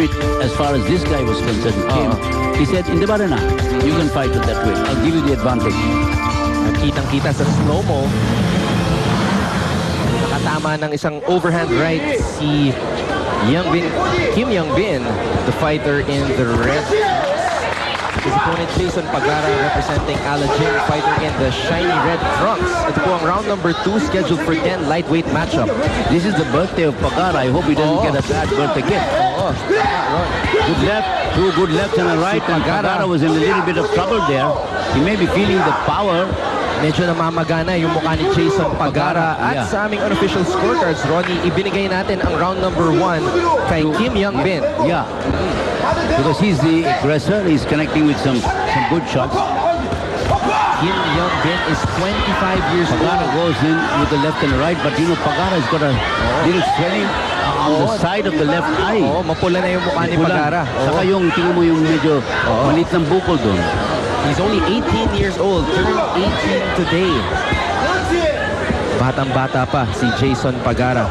it as far as this guy was concerned. He said, "Hindi ba na? You can fight it that way. I'll give you the advantage." Kitang-kita sa slow-mo. Nakatama ng isang overhand right si Kim Young-bin, the fighter in the red. His opponent Jason Pagara representing Ala Jing, fighter in the shiny red trunks. Ito po ang round number 2 scheduled for 10 lightweight matchup. This is the birthday of Pagara. I hope he doesn't get a bad birthday gift. Good left, two good lefts and a right. And Pagara was in a little bit of trouble there. He may be feeling the power. Medyo namamagana yung mukha ni Jason Pagara. At sa aming unofficial scorecards, Ronnie, ibinigay natin ang round number 1 kay Kim Young-bin. Yeah. Because he's the aggressor. He's connecting with some good shots. Kim Young-bin is 25 years old. Pagara goes in with the left and the right, but you know, Pagara's got a little swelling on the side of the left eye. Mapula na yung mukha ni Pagara. Saka yung, tingnan mo yung medyo maliit ng bukol doon. He's only 18 years old, turning 18 today. Batang-bata pa si Jason Pagara.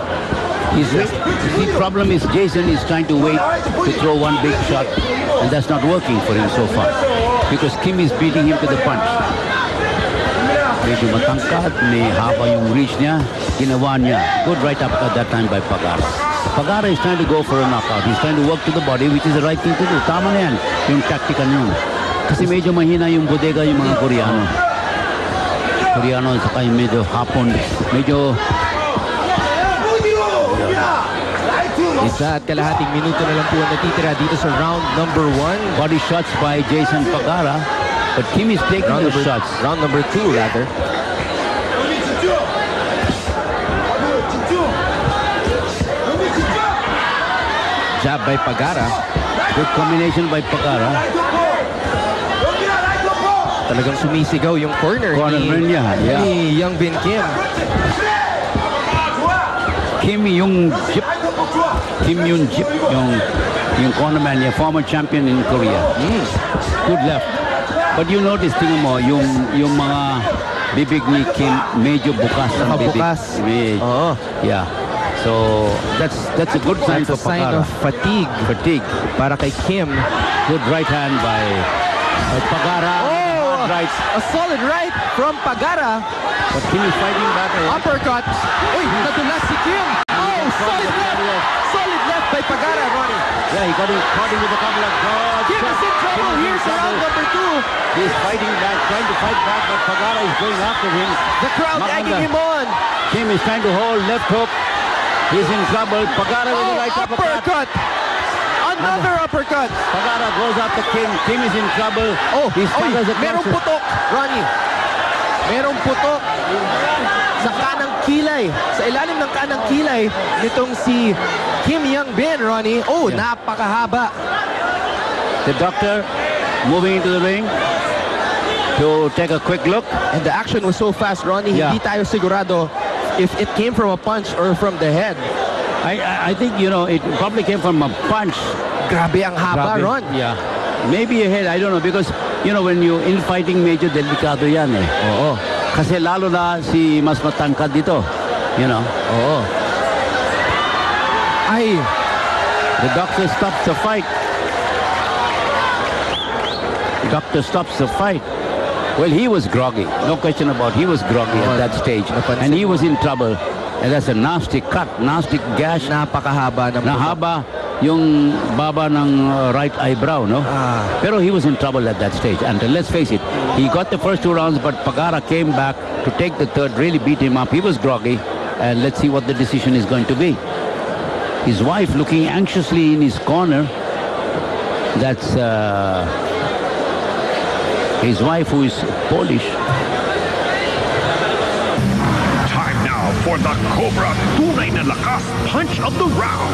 The problem is Jason is trying to wait to throw one big shot, and that's not working for him so far. Because Kim is beating him to the punch. Medyo matangkad, may haba yung reach niya, ginawa niya. Good right up at that time by Pagara. Pagara is trying to go for a knockout. He's trying to work to the body, which is the right thing to do. Tama na yan, yung tactical yun. Kasi medyo mahina yung bodega yung mga Koreano. Koreano, saka yung medyo hapon, medyo... Isa at kalahating minuto na lang po ang natitira dito sa round number 1. Body shots by Jason Pagara, but Kim is taking the shots. Round number 2, rather. Jab by Pagara. Good combination by Pagara. Talagang sumisigaw yung corner ni Young-bin Kim. Kim Young-jip. Kim Young-jip, yung cornerman niya, former champion in Korea. Good left. But you notice, tingnan mo, yung mga bibig ni Kim, medyo bukas ang bibig. Bukas. Yeah. So, that's a good sign for Pagara. That's a sign of fatigue. Fatigue. Para kay Kim. Good right hand by Pagara. Right. A solid right from Pagara. But Kim is fighting back. Uppercut. Uy, nadulas si Kim. Solid left. Solid left by Pagara, Ronnie. Yeah, he got caught into the couple of guards. Kim is in trouble. Here's round number 2. He's fighting back, trying to fight back, but Pagara is going after him. The crowd egging him on. Kim is trying to hold left hook. He's in trouble. Pagara with the right uppercut. Another uppercut. Pagara goes after Kim. Kim is in trouble. Merong putok, Ronnie. Merong putok sa kanang kilay. Sa ilalim ng kanang kilay nitong si Kim Young-bin, Ronnie. Napakahaba. The doctor moving into the ring to take a quick look. And the action was so fast, Ronnie. Hindi tayo sigurado if it came from a punch or from the head. I think, you know, it probably came from a punch. Grabe ang haba, Ron. Yeah. Maybe a head, I don't know. Because, you know, when you in fighting, medyo delikado yan eh. Oo. Kasi lalo na si mas matangkad dito. You know. Oo. Ay. The doctor stops the fight. The doctor stops the fight. Well, he was groggy. No question about it. He was groggy at that stage. And he was in trouble. And that's a nasty cut, nasty gash. Napakahaba ng nahaba yung baba ng right eyebrow, no? Pero he was in trouble at that stage. And let's face it, he got the first 2 rounds, but Pagara came back to take the third, really beat him up. He was groggy. And let's see what the decision is going to be. His wife looking anxiously in his corner. That's his wife, who is Polish. For the Cobra Tunay na Lakas Punch of the Round.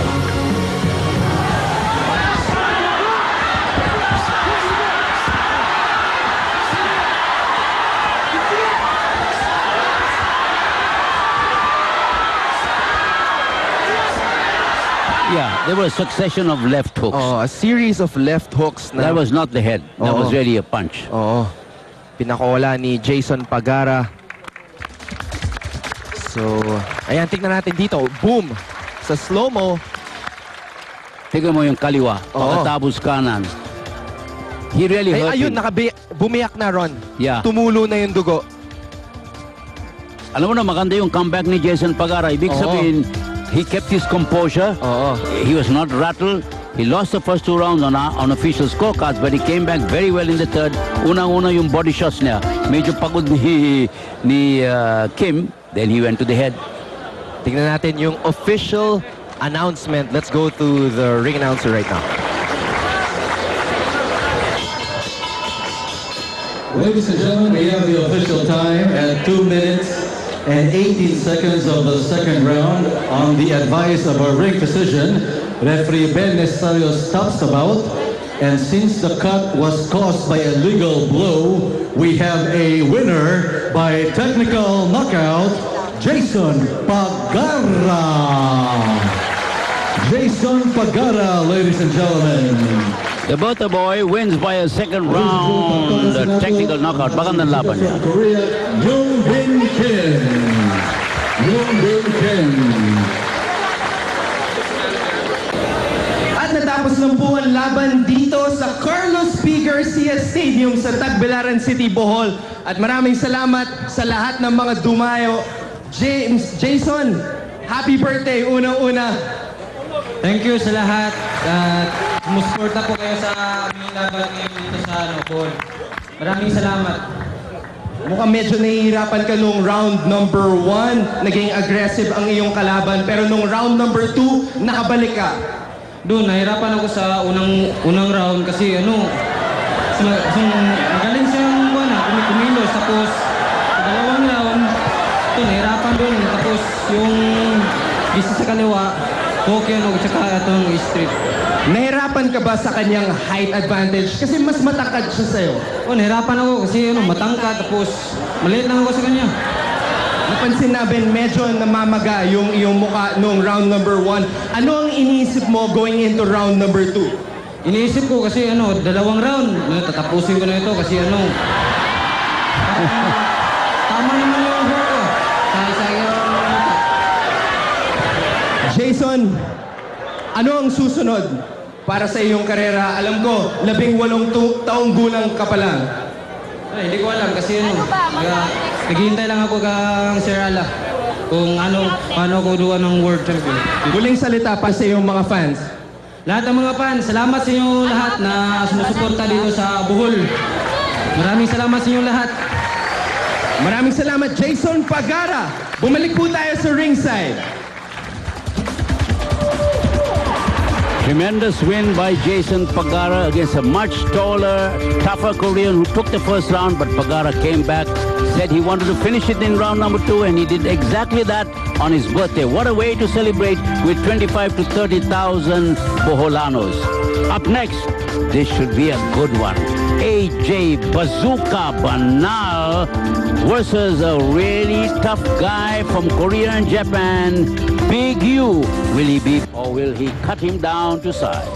Yeah, there was a succession of left hooks. A series of left hooks. That was not the head. That was really a punch. Pinakawala ni Jason Pagara. So, ayan, tignan natin dito. Boom! Sa slow-mo. Tignan mo yung kaliwa. Oo. Pagkatapos kanan. He really hurt Ayun, him. bumiyak na, Ron. Yeah. Tumulo na yung dugo. Alam mo na, maganda yung comeback ni Jason Pagara. Ibig Oo. sabihin, he kept his composure. Oo. He was not rattled. He lost the first 2 rounds on official scorecards, but he came back very well in the third. Unang-una yung body shots niya. Medyo pagod ni Kim. Then he went to the head. Tingnan natin yung official announcement. Let's go to the ring announcer right now. Ladies and gentlemen, we have the official time at 2 minutes and 18 seconds of the second round. On the advice of our ring physician, referee Ben Nestario stops the bout. And since the cut was caused by a legal blow, we have a winner by technical knockout, Jason Pagara. Jason Pagara, ladies and gentlemen. The Bota boy wins by a second round technical knockout. Magandang laban niya. Korea, Young Bin Kim. Young Bin Kim. At natapos ng po ang laban dito sa Carlos P. Garcia Stadium sa Tagbilaran City, Bohol. At maraming salamat sa lahat ng mga dumayo. Jason, happy birthday, unang-una. Thank you sa lahat at sumusuporta po kayo sa aming laban ngayon dito sa Bohol. Maraming salamat. Mukhang medyo nahihirapan ka nung round number 1. Naging aggressive ang iyong kalaban. Pero nung round number 2, nakabalik ka. Doon, nahirapan ako sa unang round kasi magaling siyang kumilos. Tapos sa dalawang round, nahirapan doon. Tapos yung gisa sa kaliwa, okay, tsaka itong street. Nahirapan ka ba sa kanyang height advantage? Kasi mas matangkad siya sa'yo. Nahirapan ako kasi matangkad. Tapos maliit lang ako sa kanya. Napansin namin, medyo namamaga yung iyong mukha nung round number 1. Ano ang iniisip mo going into round number 2? Iniisip ko kasi dalawang round. Tatapusin ko na ito kasi tama naman yung work ko. Jason, ano ang susunod para sa iyong karera? Alam ko, 18 taong gulang ka pa lang. Ay, hindi ko alam kasi naghihintay lang ako kang Sir Ala kung paano ako duwa ng World Champion. Huling salita pa sa iyong mga fans. Lahat ng mga fans, salamat sa inyo lahat na sumusuporta dito sa Bohol. Maraming salamat sa inyo lahat. Maraming salamat, Jason Pagara. Bumalik po tayo sa ringside. Tremendous win by Jason Pagara against a much taller, tougher Korean who took the first round, but Pagara came back, said he wanted to finish it in round number 2, and he did exactly that on his birthday. What a way to celebrate with 25 to 30,000 Boholanos. Up next, this should be a good one. AJ Bazooka Banal versus a really tough guy from Korea and Japan, Big U. Will he beat or will he cut him down to size?